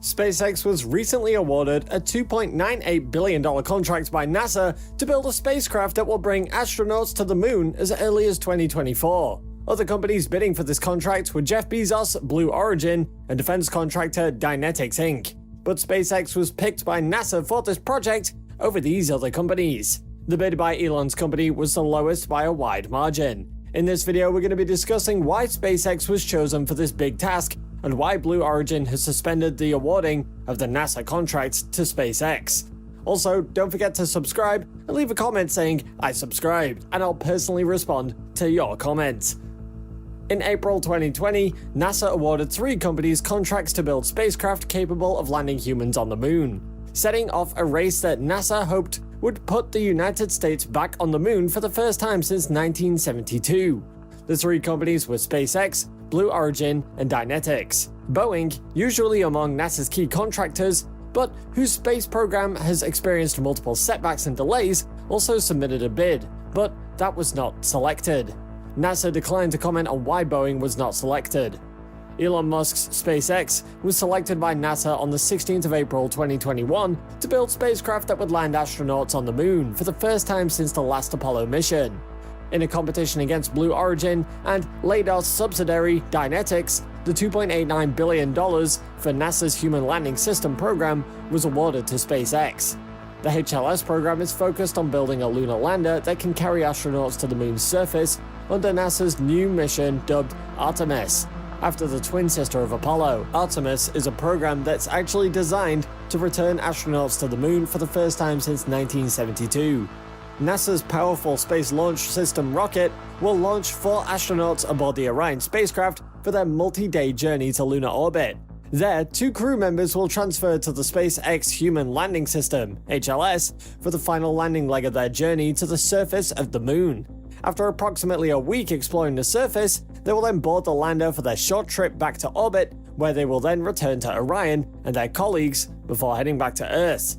SpaceX was recently awarded a $2.98 billion contract by NASA to build a spacecraft that will bring astronauts to the moon as early as 2024. Other companies bidding for this contract were Jeff Bezos, Blue Origin, and defense contractor Dynetics Inc. But SpaceX was picked by NASA for this project over these other companies. The bid by Elon's company was the lowest by a wide margin. In this video, we're going to be discussing why SpaceX was chosen for this big task and why Blue Origin has suspended the awarding of the NASA contract to SpaceX. Also, don't forget to subscribe and leave a comment saying, "I subscribed," and I'll personally respond to your comment. In April 2020, NASA awarded 3 companies contracts to build spacecraft capable of landing humans on the moon, setting off a race that NASA hoped would put the United States back on the moon for the first time since 1972. The 3 companies were SpaceX, Blue Origin, and Dynetics. Boeing, usually among NASA's key contractors, but whose space program has experienced multiple setbacks and delays, also submitted a bid, but that was not selected. NASA declined to comment on why Boeing was not selected. Elon Musk's SpaceX was selected by NASA on the 16th of April 2021 to build spacecraft that would land astronauts on the moon for the first time since the last Apollo mission. In a competition against Blue Origin and Leidos subsidiary Dynetics, the $2.89 billion for NASA's Human Landing System program was awarded to SpaceX. The HLS program is focused on building a lunar lander that can carry astronauts to the moon's surface under NASA's new mission dubbed Artemis, after the twin sister of Apollo. Artemis is a program that's actually designed to return astronauts to the moon for the first time since 1972. NASA's powerful Space Launch System rocket will launch 4 astronauts aboard the Orion spacecraft for their multi-day journey to lunar orbit. There, 2 crew members will transfer to the SpaceX Human Landing System, HLS, for the final landing leg of their journey to the surface of the moon. After approximately a week exploring the surface, they will then board the lander for their short trip back to orbit, where they will then return to Orion and their colleagues before heading back to Earth.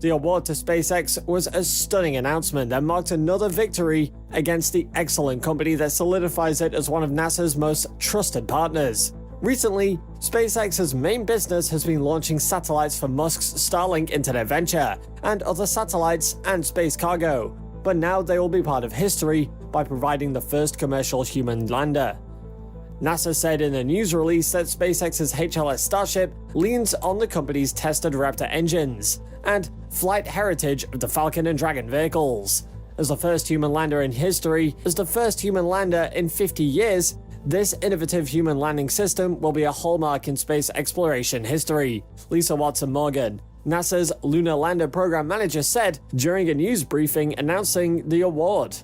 The award to SpaceX was a stunning announcement that marked another victory against the excellent company that solidifies it as one of NASA's most trusted partners. Recently, SpaceX's main business has been launching satellites for Musk's Starlink internet venture, and other satellites and space cargo, but now they will be part of history by providing the first commercial human lander. NASA said in a news release that SpaceX's HLS Starship leans on the company's tested Raptor engines and flight heritage of the Falcon and Dragon vehicles. As the first human lander in history, as the first human lander in 50 years, this innovative human landing system will be a hallmark in space exploration history, Lisa Watson-Morgan, NASA's Lunar Lander Program Manager, said during a news briefing announcing the award.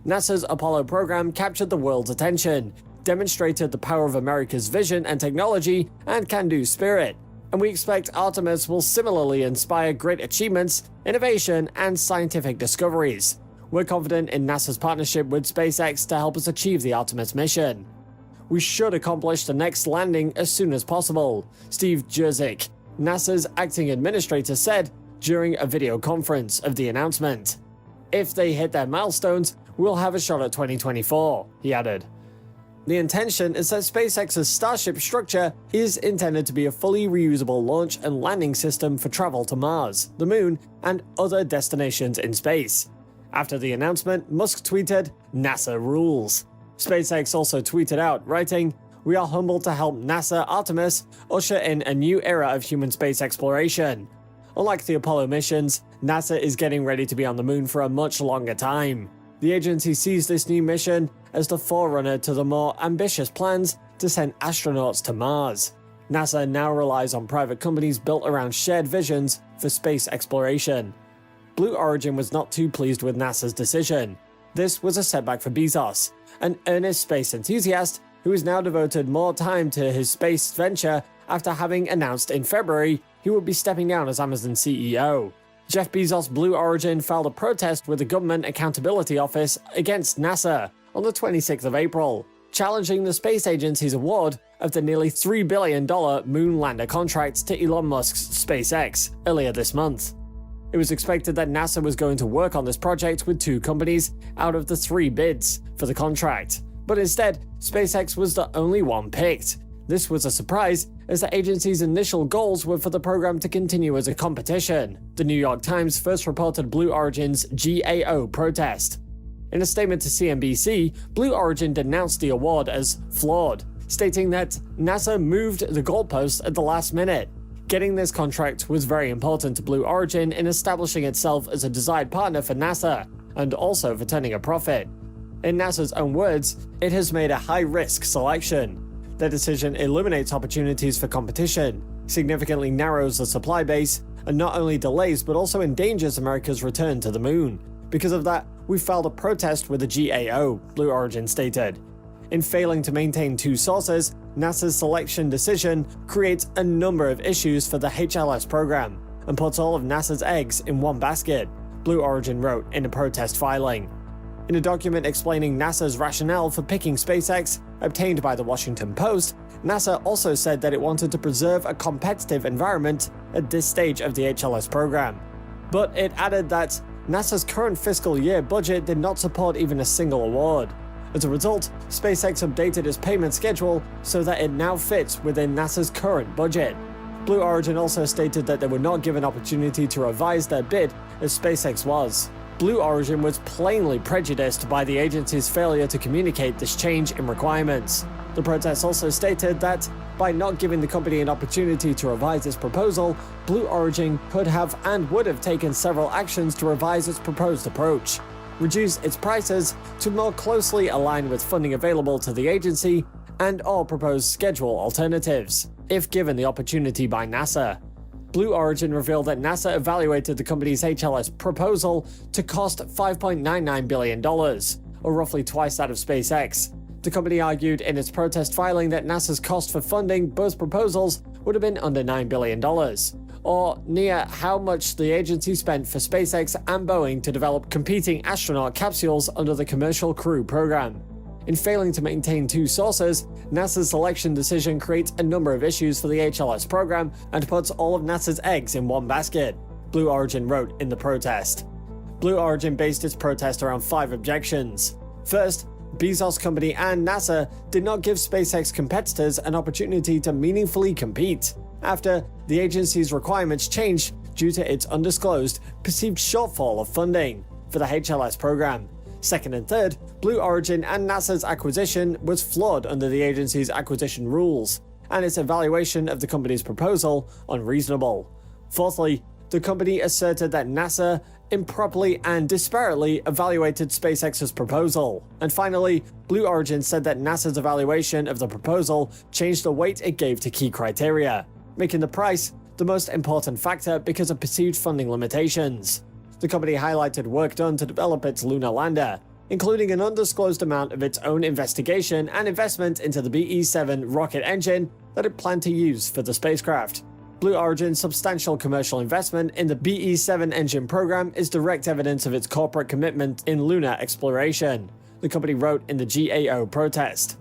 NASA's Apollo program captured the world's attention, demonstrated the power of America's vision and technology and can-do spirit, and we expect Artemis will similarly inspire great achievements, innovation, and scientific discoveries. We're confident in NASA's partnership with SpaceX to help us achieve the Artemis mission. We should accomplish the next landing as soon as possible, Steve Jurczyk, NASA's acting administrator, said during a video conference of the announcement. If they hit their milestones, we'll have a shot at 2024, he added. The intention is that SpaceX's Starship structure is intended to be a fully reusable launch and landing system for travel to Mars, the Moon, and other destinations in space. After the announcement, Musk tweeted, "NASA rules." SpaceX also tweeted out, writing, "We are humbled to help NASA Artemis usher in a new era of human space exploration. Unlike the Apollo missions, NASA is getting ready to be on the moon for a much longer time. The agency sees this new mission as the forerunner to the more ambitious plans to send astronauts to Mars. NASA now relies on private companies built around shared visions for space exploration." Blue Origin was not too pleased with NASA's decision. This was a setback for Bezos, an earnest space enthusiast who has now devoted more time to his space venture after having announced in February he would be stepping down as Amazon CEO. Jeff Bezos' Blue Origin filed a protest with the Government Accountability Office against NASA on the 26th of April, challenging the space agency's award of the nearly $3 billion moon lander contract to Elon Musk's SpaceX earlier this month. It was expected that NASA was going to work on this project with 2 companies out of the 3 bids for the contract, but instead, SpaceX was the only one picked. This was a surprise, as the agency's initial goals were for the program to continue as a competition. The New York Times first reported Blue Origin's GAO protest. In a statement to CNBC, Blue Origin denounced the award as flawed, stating that NASA moved the goalposts at the last minute. Getting this contract was very important to Blue Origin in establishing itself as a desired partner for NASA, and also for turning a profit. In NASA's own words, it has made a high-risk selection. Their decision eliminates opportunities for competition, significantly narrows the supply base, and not only delays but also endangers America's return to the moon. Because of that, we filed a protest with the GAO, Blue Origin stated. In failing to maintain two sources, NASA's selection decision creates a number of issues for the HLS program, and puts all of NASA's eggs in one basket, Blue Origin wrote in a protest filing. In a document explaining NASA's rationale for picking SpaceX, obtained by the Washington Post, NASA also said that it wanted to preserve a competitive environment at this stage of the HLS program. But it added that NASA's current fiscal year budget did not support even a single award. As a result, SpaceX updated its payment schedule so that it now fits within NASA's current budget. Blue Origin also stated that they were not given opportunity to revise their bid as SpaceX was. Blue Origin was plainly prejudiced by the agency's failure to communicate this change in requirements. The protest also stated that, by not giving the company an opportunity to revise its proposal, Blue Origin could have and would have taken several actions to revise its proposed approach, reduce its prices to more closely align with funding available to the agency, and/or propose schedule alternatives, if given the opportunity by NASA. Blue Origin revealed that NASA evaluated the company's HLS proposal to cost $5.99 billion, or roughly twice that of SpaceX. The company argued in its protest filing that NASA's cost for funding both proposals would have been under $9 billion, or near how much the agency spent for SpaceX and Boeing to develop competing astronaut capsules under the Commercial Crew program. In failing to maintain two sources, NASA's selection decision creates a number of issues for the HLS program and puts all of NASA's eggs in one basket, Blue Origin wrote in the protest. Blue Origin based its protest around 5 objections. First, Bezos Company and NASA did not give SpaceX competitors an opportunity to meaningfully compete, after the agency's requirements changed due to its undisclosed, perceived shortfall of funding for the HLS program. Second and third, Blue Origin and NASA's acquisition was flawed under the agency's acquisition rules, and its evaluation of the company's proposal unreasonable. Fourthly, the company asserted that NASA improperly and disparately evaluated SpaceX's proposal. And finally, Blue Origin said that NASA's evaluation of the proposal changed the weight it gave to key criteria, making the price the most important factor because of perceived funding limitations. The company highlighted work done to develop its lunar lander, including an undisclosed amount of its own investigation and investment into the BE-7 rocket engine that it planned to use for the spacecraft. Blue Origin's substantial commercial investment in the BE-7 engine program is direct evidence of its corporate commitment in lunar exploration, the company wrote in the GAO protest.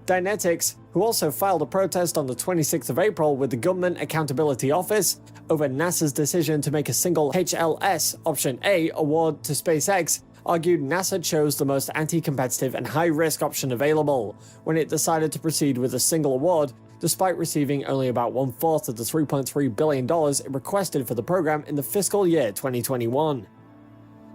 Dynetics, who also filed a protest on the 26th of April with the Government Accountability Office over NASA's decision to make a single HLS Option A award to SpaceX, argued NASA chose the most anti-competitive and high-risk option available when it decided to proceed with a single award, despite receiving only about 1/4 of the $3.3 billion it requested for the program in the fiscal year 2021.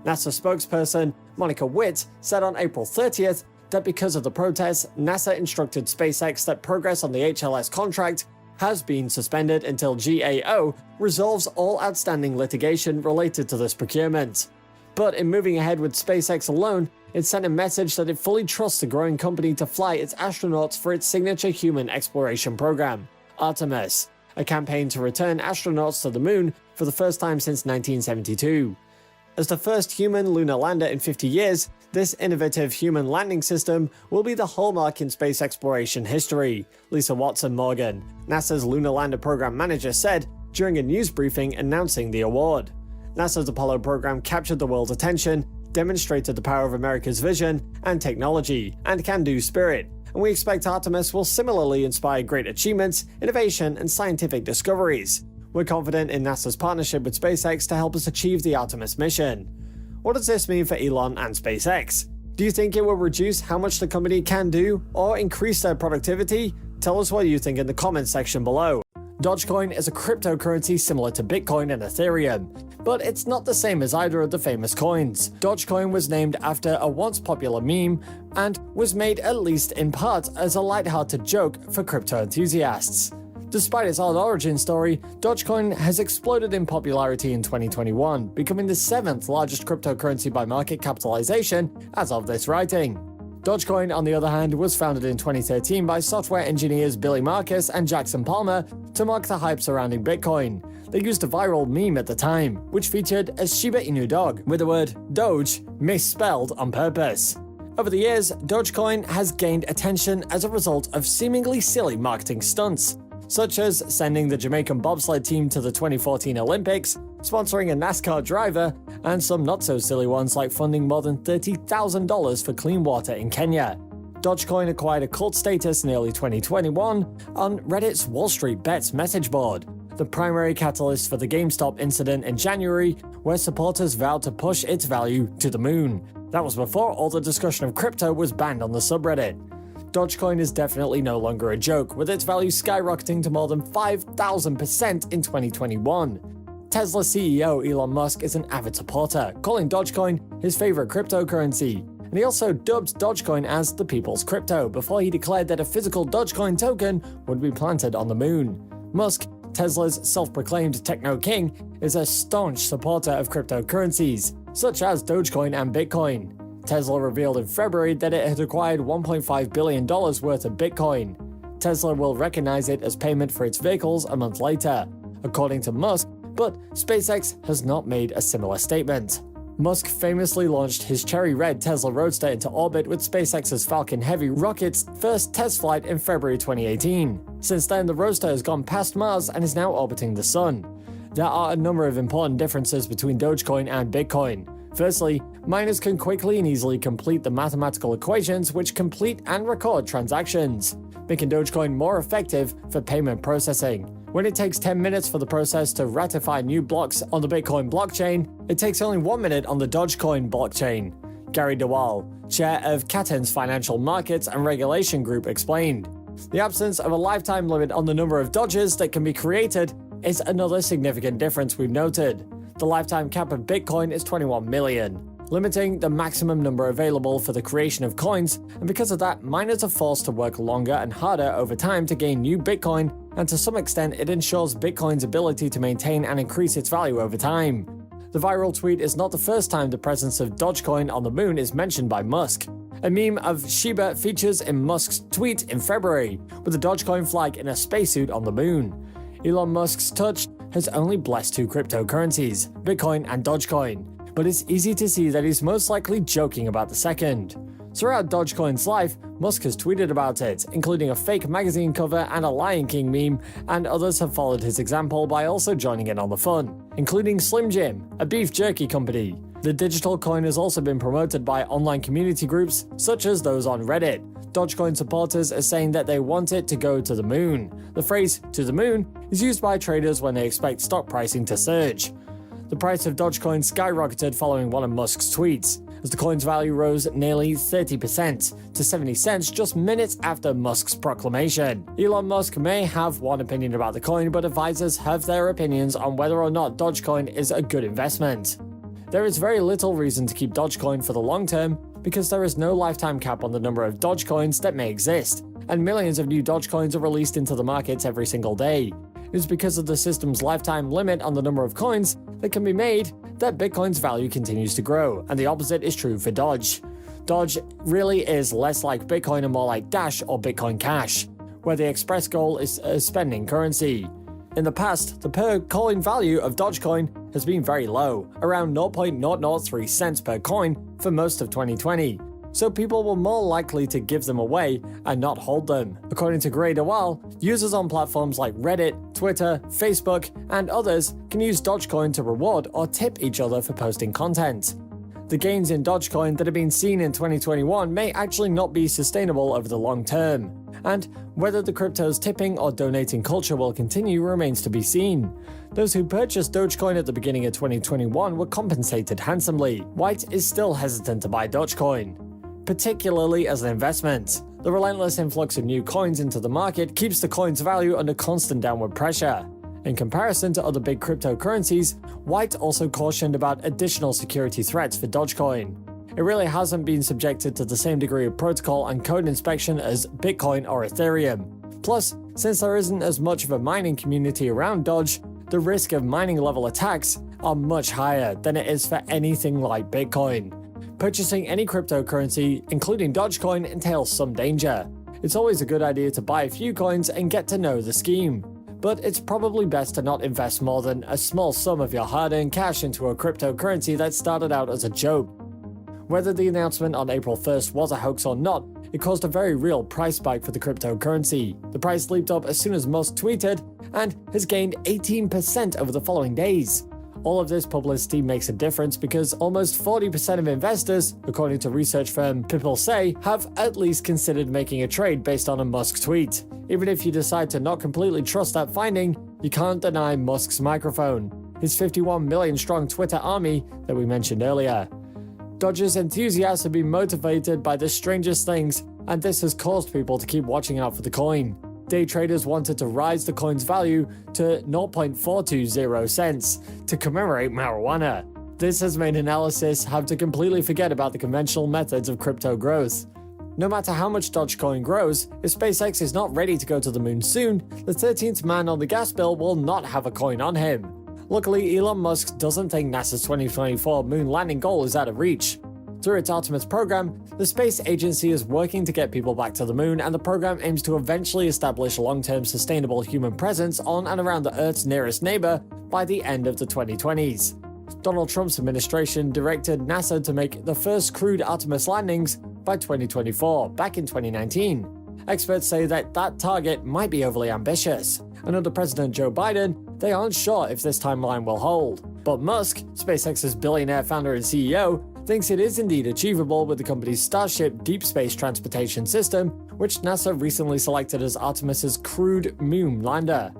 NASA spokesperson Monica Witt said on April 30th that because of the protests, NASA instructed SpaceX that progress on the HLS contract has been suspended until GAO resolves all outstanding litigation related to this procurement. But in moving ahead with SpaceX alone, it sent a message that it fully trusts the growing company to fly its astronauts for its signature human exploration program, Artemis, a campaign to return astronauts to the moon for the first time since 1972. As the first human lunar lander in 50 years, this innovative human landing system will be the hallmark in space exploration history, Lisa Watson-Morgan, NASA's Lunar Lander Program Manager, said during a news briefing announcing the award. NASA's Apollo program captured the world's attention, demonstrated the power of America's vision and technology, and can-do spirit, and we expect Artemis will similarly inspire great achievements, innovation, and scientific discoveries. We're confident in NASA's partnership with SpaceX to help us achieve the Artemis mission. What does this mean for Elon and SpaceX? Do you think it will reduce how much the company can do, or increase their productivity? Tell us what you think in the comments section below. Dogecoin is a cryptocurrency similar to Bitcoin and Ethereum, but it's not the same as either of the famous coins. Dogecoin was named after a once popular meme and was made at least in part as a lighthearted joke for crypto enthusiasts. Despite its odd origin story, Dogecoin has exploded in popularity in 2021, becoming the 7th largest cryptocurrency by market capitalization as of this writing. Dogecoin, on the other hand, was founded in 2013 by software engineers Billy Marcus and Jackson Palmer to mock the hype surrounding Bitcoin. They used a viral meme at the time, which featured a Shiba Inu dog with the word Doge misspelled on purpose. Over the years, Dogecoin has gained attention as a result of seemingly silly marketing stunts, such as sending the Jamaican bobsled team to the 2014 Olympics, sponsoring a NASCAR driver, and some not-so-silly ones like funding more than $30,000 for clean water in Kenya. Dogecoin acquired a cult status in early 2021 on Reddit's Wall Street Bets message board, the primary catalyst for the GameStop incident in January, where supporters vowed to push its value to the moon. That was before all the discussion of crypto was banned on the subreddit. Dogecoin is definitely no longer a joke, with its value skyrocketing to more than 5,000% in 2021. Tesla CEO Elon Musk is an avid supporter, calling Dogecoin his favorite cryptocurrency, and he also dubbed Dogecoin as the people's crypto before he declared that a physical Dogecoin token would be planted on the moon. Musk, Tesla's self-proclaimed techno king, is a staunch supporter of cryptocurrencies, such as Dogecoin and Bitcoin. Tesla revealed in February that it had acquired $1.5 billion worth of Bitcoin. Tesla will recognize it as payment for its vehicles a month later, according to Musk, but SpaceX has not made a similar statement. Musk famously launched his cherry red Tesla Roadster into orbit with SpaceX's Falcon Heavy rocket's first test flight in February 2018. Since then, the Roadster has gone past Mars and is now orbiting the Sun. There are a number of important differences between Dogecoin and Bitcoin. Firstly, miners can quickly and easily complete the mathematical equations which complete and record transactions, making Dogecoin more effective for payment processing. When it takes 10 minutes for the process to ratify new blocks on the Bitcoin blockchain, it takes only 1 minute on the Dogecoin blockchain. Gary DeWall, chair of Caton's Financial Markets and Regulation Group, explained. The absence of a lifetime limit on the number of Doges that can be created is another significant difference we've noted. The lifetime cap of Bitcoin is 21 million, limiting the maximum number available for the creation of coins, and because of that, miners are forced to work longer and harder over time to gain new Bitcoin, and to some extent it ensures Bitcoin's ability to maintain and increase its value over time. The viral tweet is not the first time the presence of Dogecoin on the moon is mentioned by Musk. A meme of Shiba features in Musk's tweet in February, with the Dogecoin flag in a spacesuit on the moon. Elon Musk's touch has only blessed two cryptocurrencies, Bitcoin and Dogecoin, but it's easy to see that he's most likely joking about the second. Throughout Dogecoin's life, Musk has tweeted about it, including a fake magazine cover and a Lion King meme, and others have followed his example by also joining in on the fun, including Slim Jim, a beef jerky company. The digital coin has also been promoted by online community groups, such as those on Reddit. Dogecoin supporters are saying that they want it to go to the moon. The phrase "to the moon" is used by traders when they expect stock pricing to surge. The price of Dogecoin skyrocketed following one of Musk's tweets, as the coin's value rose nearly 30% to 70 cents just minutes after Musk's proclamation. Elon Musk may have one opinion about the coin, but advisors have their opinions on whether or not Dogecoin is a good investment. There is very little reason to keep Dogecoin for the long term, because there is no lifetime cap on the number of Dogecoins that may exist, and millions of new Dogecoins are released into the markets every single day. It is because of the system's lifetime limit on the number of coins that can be made that Bitcoin's value continues to grow, and the opposite is true for Doge. Doge really is less like Bitcoin and more like Dash or Bitcoin Cash, where the express goal is a spending currency. In the past, the per coin value of Dogecoin has been very low, around 0.003 cents per coin for most of 2020, so people were more likely to give them away and not hold them. According to Gray DeWall, users on platforms like Reddit, Twitter, Facebook, and others can use Dogecoin to reward or tip each other for posting content. The gains in Dogecoin that have been seen in 2021 may actually not be sustainable over the long term, and whether the crypto's tipping or donating culture will continue remains to be seen. Those who purchased Dogecoin at the beginning of 2021 were compensated handsomely. White is still hesitant to buy Dogecoin, particularly as an investment. The relentless influx of new coins into the market keeps the coin's value under constant downward pressure. In comparison to other big cryptocurrencies, White also cautioned about additional security threats for Dogecoin. It really hasn't been subjected to the same degree of protocol and code inspection as Bitcoin or Ethereum. Plus, since there isn't as much of a mining community around Doge, the risk of mining-level attacks are much higher than it is for anything like Bitcoin. Purchasing any cryptocurrency, including Dogecoin, entails some danger. It's always a good idea to buy a few coins and get to know the scheme. But it's probably best to not invest more than a small sum of your hard-earned cash into a cryptocurrency that started out as a joke. Whether the announcement on April 1st was a hoax or not, it caused a very real price spike for the cryptocurrency. The price leaped up as soon as Musk tweeted, and has gained 18% over the following days. All of this publicity makes a difference because almost 40% of investors, according to research firm People Say, have at least considered making a trade based on a Musk tweet. Even if you decide to not completely trust that finding, you can't deny Musk's microphone, his 51 million strong Twitter army that we mentioned earlier. Doge's enthusiasts have been motivated by the strangest things, and this has caused people to keep watching out for the coin. Day traders wanted to rise the coin's value to 0.420 cents to commemorate marijuana. This has made analysts have to completely forget about the conventional methods of crypto growth. No matter how much Dogecoin grows, if SpaceX is not ready to go to the moon soon, the 13th man on the gas bill will not have a coin on him. Luckily, Elon Musk doesn't think NASA's 2024 moon landing goal is out of reach. Through its Artemis program, the space agency is working to get people back to the moon, and the program aims to eventually establish long-term sustainable human presence on and around the Earth's nearest neighbor by the end of the 2020s. Donald Trump's administration directed NASA to make the first crewed Artemis landings by 2024, back in 2019. Experts say that target might be overly ambitious, and under President Joe Biden, they aren't sure if this timeline will hold. But Musk, SpaceX's billionaire founder and CEO, thinks it is indeed achievable with the company's Starship deep space transportation system, which NASA recently selected as Artemis's crewed moon lander.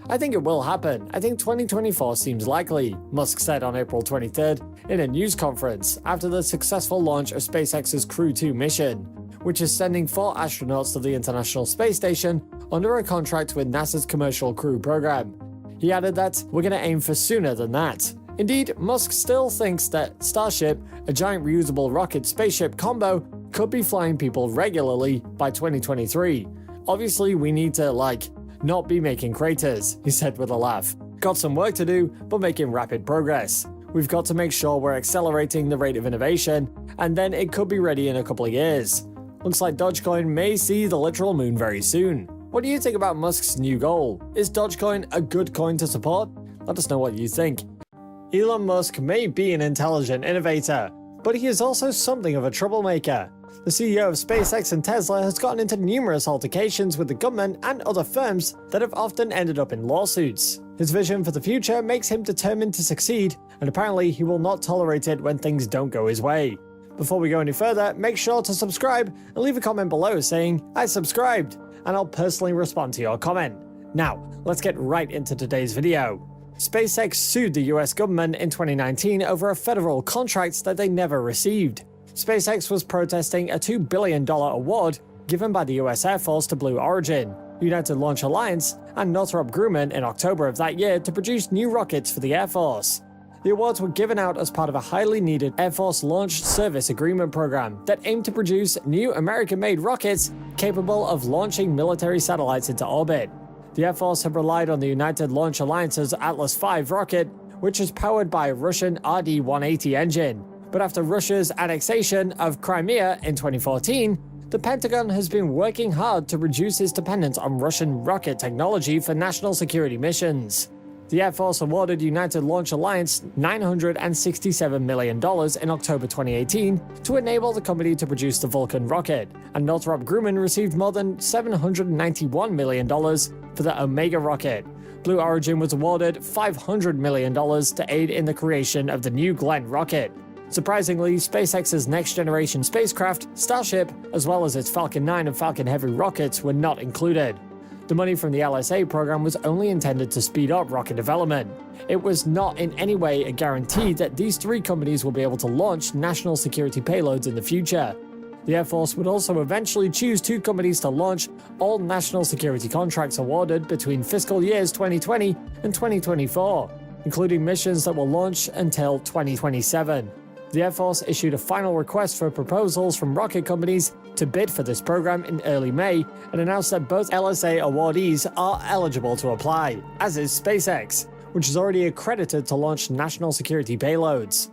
I think it will happen. I think 2024 seems likely, Musk said on April 23rd in a news conference after the successful launch of SpaceX's Crew 2 mission, which is sending 4 astronauts to the International Space Station under a contract with NASA's Commercial Crew program. He added that, "We're going to aim for sooner than that." Indeed, Musk still thinks that Starship, a giant reusable rocket spaceship combo, could be flying people regularly by 2023. Obviously, we need to, not be making craters, he said with a laugh. Got some work to do, but making rapid progress. We've got to make sure we're accelerating the rate of innovation, and then it could be ready in a couple of years. Looks like Dogecoin may see the literal moon very soon. What do you think about Musk's new goal? Is Dogecoin a good coin to support? Let us know what you think. Elon Musk may be an intelligent innovator, but he is also something of a troublemaker. The CEO of SpaceX and Tesla has gotten into numerous altercations with the government and other firms that have often ended up in lawsuits. His vision for the future makes him determined to succeed, and apparently he will not tolerate it when things don't go his way. Before we go any further, make sure to subscribe and leave a comment below saying, "I subscribed," and I'll personally respond to your comment. Now, let's get right into today's video. SpaceX sued the US government in 2019 over a federal contract that they never received. SpaceX was protesting a $2 billion award given by the US Air Force to Blue Origin, United Launch Alliance, and Northrop Grumman in October of that year to produce new rockets for the Air Force. The awards were given out as part of a highly needed Air Force Launch Service Agreement program that aimed to produce new American-made rockets capable of launching military satellites into orbit. The Air Force had relied on the United Launch Alliance's Atlas V rocket, which is powered by a Russian RD-180 engine. But after Russia's annexation of Crimea in 2014, the Pentagon has been working hard to reduce its dependence on Russian rocket technology for national security missions. The Air Force awarded United Launch Alliance $967 million in October 2018 to enable the company to produce the Vulcan rocket, and Northrop Grumman received more than $791 million for the Omega rocket. Blue Origin was awarded $500 million to aid in the creation of the New Glenn rocket. Surprisingly, SpaceX's next-generation spacecraft, Starship, as well as its Falcon 9 and Falcon Heavy rockets were not included. The money from the LSA program was only intended to speed up rocket development. It was not in any way a guarantee that these three companies will be able to launch national security payloads in the future. The Air Force would also eventually choose 2 companies to launch all national security contracts awarded between fiscal years 2020 and 2024, including missions that will launch until 2027. The Air Force issued a final request for proposals from rocket companies to bid for this program in early May and announced that both LSA awardees are eligible to apply, as is SpaceX, which is already accredited to launch national security payloads.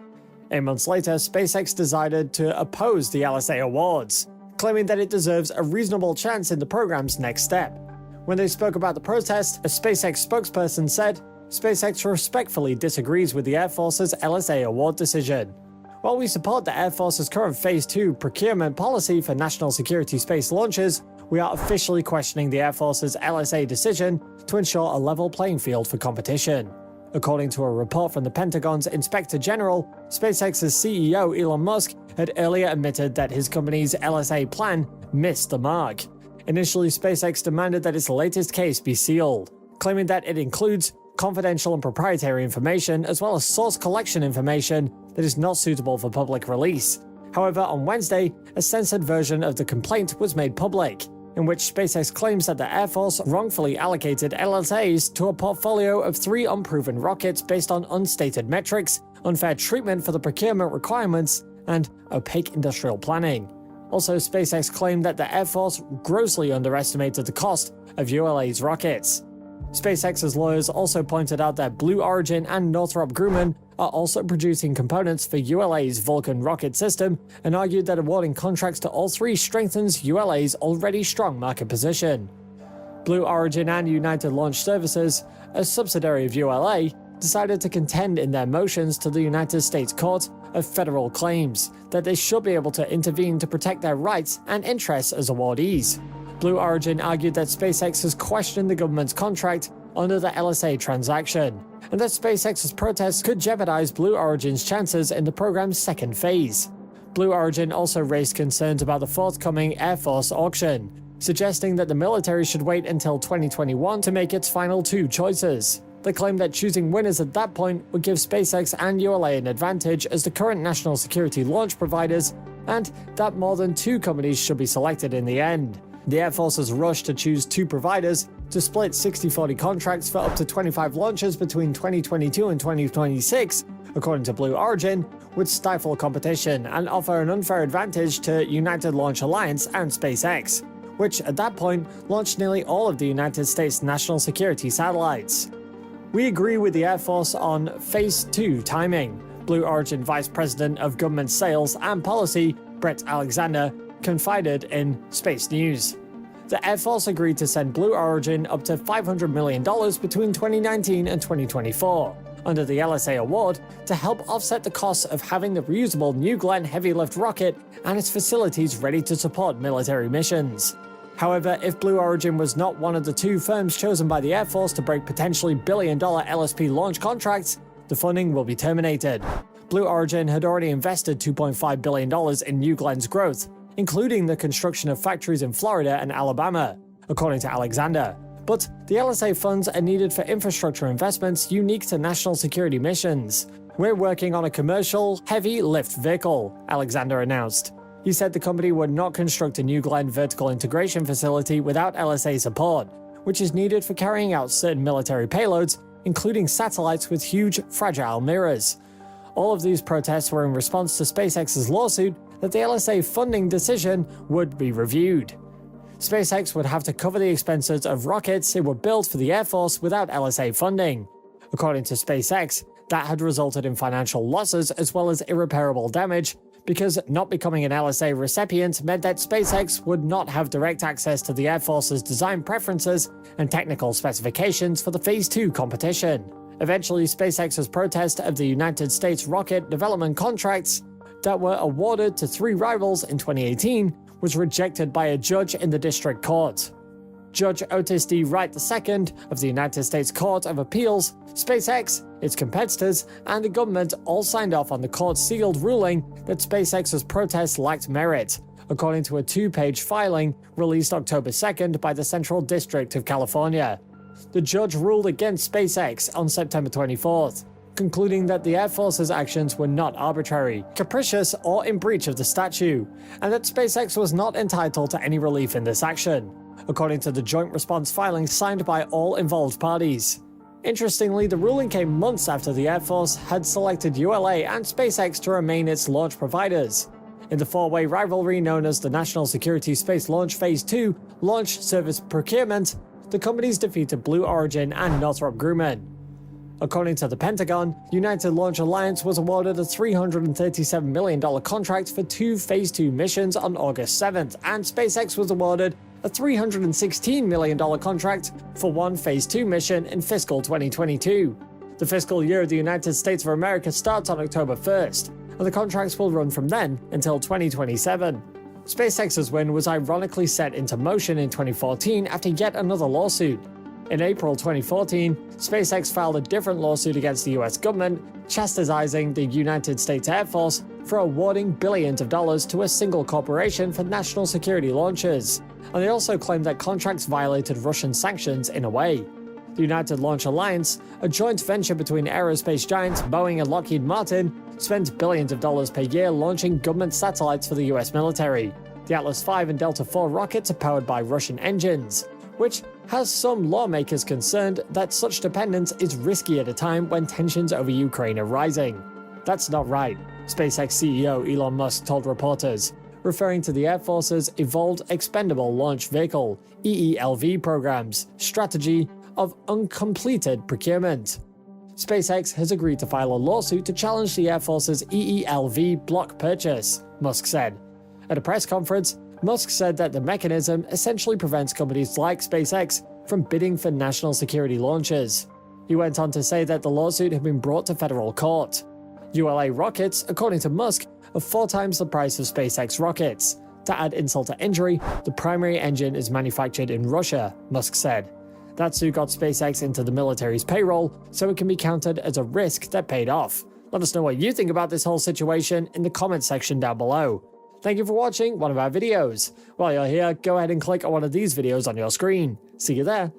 8 months later, SpaceX decided to oppose the LSA awards, claiming that it deserves a reasonable chance in the program's next step. When they spoke about the protest, a SpaceX spokesperson said, "SpaceX respectfully disagrees with the Air Force's LSA award decision. While we support the Air Force's current Phase 2 procurement policy for national security space launches, we are officially questioning the Air Force's LSA decision to ensure a level playing field for competition." According to a report from the Pentagon's Inspector General, SpaceX's CEO Elon Musk had earlier admitted that his company's LSA plan missed the mark. Initially, SpaceX demanded that its latest case be sealed, claiming that it includes confidential and proprietary information as well as source collection information that is not suitable for public release. However, on Wednesday, a censored version of the complaint was made public, in which SpaceX claims that the Air Force wrongfully allocated LSAs to a portfolio of 3 unproven rockets based on unstated metrics, unfair treatment for the procurement requirements, and opaque industrial planning. Also, SpaceX claimed that the Air Force grossly underestimated the cost of ULA's rockets. SpaceX's lawyers also pointed out that Blue Origin and Northrop Grumman are also producing components for ULA's Vulcan rocket system and argued that awarding contracts to all 3 strengthens ULA's already strong market position. Blue Origin and United Launch Services, a subsidiary of ULA, decided to contend in their motions to the United States Court of Federal Claims that they should be able to intervene to protect their rights and interests as awardees. Blue Origin argued that SpaceX has questioned the government's contract under the LSA transaction, and that SpaceX's protests could jeopardize Blue Origin's chances in the program's second phase. Blue Origin also raised concerns about the forthcoming Air Force auction, suggesting that the military should wait until 2021 to make its final 2 choices. They claimed that choosing winners at that point would give SpaceX and ULA an advantage as the current national security launch providers, and that more than 2 companies should be selected in the end. The Air Force's rush to choose 2 providers to split 60-40 contracts for up to 25 launches between 2022 and 2026, according to Blue Origin, would stifle competition and offer an unfair advantage to United Launch Alliance and SpaceX, which at that point launched nearly all of the United States' national security satellites. "We agree with the Air Force on Phase 2 timing," Blue Origin Vice President of Government Sales and Policy, Brett Alexander, confided in Space News. The Air Force agreed to send Blue Origin up to $500 million between 2019 and 2024 under the LSA award to help offset the costs of having the reusable New Glenn heavy lift rocket and its facilities ready to support military missions. However, if Blue Origin was not one of the 2 firms chosen by the Air Force to break potentially billion-dollar LSP launch contracts, the funding will be terminated. Blue Origin had already invested $2.5 billion in New Glenn's growth, including the construction of factories in Florida and Alabama, according to Alexander. But the LSA funds are needed for infrastructure investments unique to national security missions. "We're working on a commercial, heavy lift vehicle," Alexander announced. He said the company would not construct a New Glenn vertical integration facility without LSA support, which is needed for carrying out certain military payloads, including satellites with huge, fragile mirrors. All of these protests were in response to SpaceX's lawsuit that the LSA funding decision would be reviewed. SpaceX would have to cover the expenses of rockets it would build for the Air Force without LSA funding. According to SpaceX, that had resulted in financial losses as well as irreparable damage, because not becoming an LSA recipient meant that SpaceX would not have direct access to the Air Force's design preferences and technical specifications for the Phase 2 competition. Eventually, SpaceX's protest of the United States rocket development contracts that were awarded to 3 rivals in 2018 was rejected by a judge in the district court. Judge Otis D. Wright II of the United States Court of Appeals, SpaceX, its competitors, and the government all signed off on the court's sealed ruling that SpaceX's protest lacked merit, according to a 2-page filing released October 2nd by the Central District of California. The judge ruled against SpaceX on September 24th, concluding that the Air Force's actions were not arbitrary, capricious, or in breach of the statute, and that SpaceX was not entitled to any relief in this action, according to the joint response filing signed by all involved parties. Interestingly, the ruling came months after the Air Force had selected ULA and SpaceX to remain its launch providers. In the four-way rivalry known as the National Security Space Launch Phase 2 Launch Service Procurement, the companies defeated Blue Origin and Northrop Grumman. According to the Pentagon, United Launch Alliance was awarded a $337 million contract for 2 Phase 2 missions on August 7th, and SpaceX was awarded a $316 million contract for 1 Phase 2 mission in fiscal 2022. The fiscal year of the United States of America starts on October 1st, and the contracts will run from then until 2027. SpaceX's win was ironically set into motion in 2014 after yet another lawsuit. In April 2014, SpaceX filed a different lawsuit against the US government, chastising the United States Air Force for awarding billions of dollars to a single corporation for national security launches, and they also claimed that contracts violated Russian sanctions in a way. The United Launch Alliance, a joint venture between aerospace giants Boeing and Lockheed Martin, spends billions of dollars per year launching government satellites for the US military. The Atlas V and Delta IV rockets are powered by Russian engines, which has some lawmakers concerned that such dependence is risky at a time when tensions over Ukraine are rising. That's not right, SpaceX CEO Elon Musk told reporters, referring to the Air Force's Evolved Expendable Launch Vehicle (EELV) program's strategy of uncompleted procurement. SpaceX has agreed to file a lawsuit to challenge the Air Force's EELV block purchase, Musk said. At a press conference, Musk said that the mechanism essentially prevents companies like SpaceX from bidding for national security launches. He went on to say that the lawsuit had been brought to federal court. ULA rockets, according to Musk, are 4 times the price of SpaceX rockets. To add insult to injury, the primary engine is manufactured in Russia, Musk said. That's who got SpaceX into the military's payroll, so it can be counted as a risk that paid off. Let us know what you think about this whole situation in the comments section down below. Thank you for watching one of our videos. While you're here, go ahead and click on one of these videos on your screen. See you there.